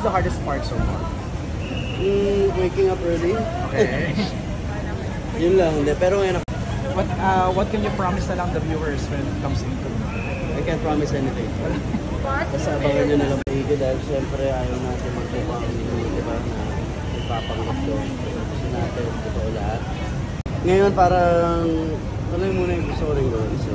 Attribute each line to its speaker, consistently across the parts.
Speaker 1: the hardest part so far?
Speaker 2: Waking up early.
Speaker 1: Okay.
Speaker 2: Yun lang, hindi. Pero ngayon,
Speaker 1: What can you promise na lang the viewers when it comes into?
Speaker 2: I can't promise anything. Basta abangan nyo na lang maigi dahil siyempre ayaw natin magpapang di ba, na ipapanggap doon. Gusto natin, totoo lahat. Ngayon parang, ano yung muna yung gusto ko rin gawin. So,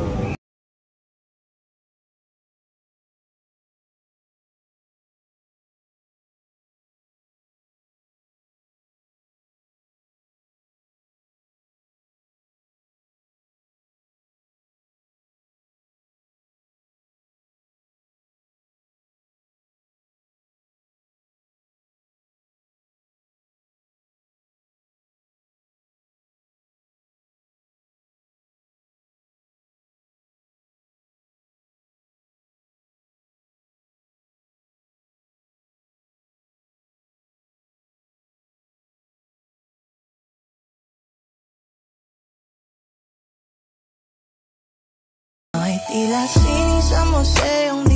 Speaker 3: Ay tila sining sa museong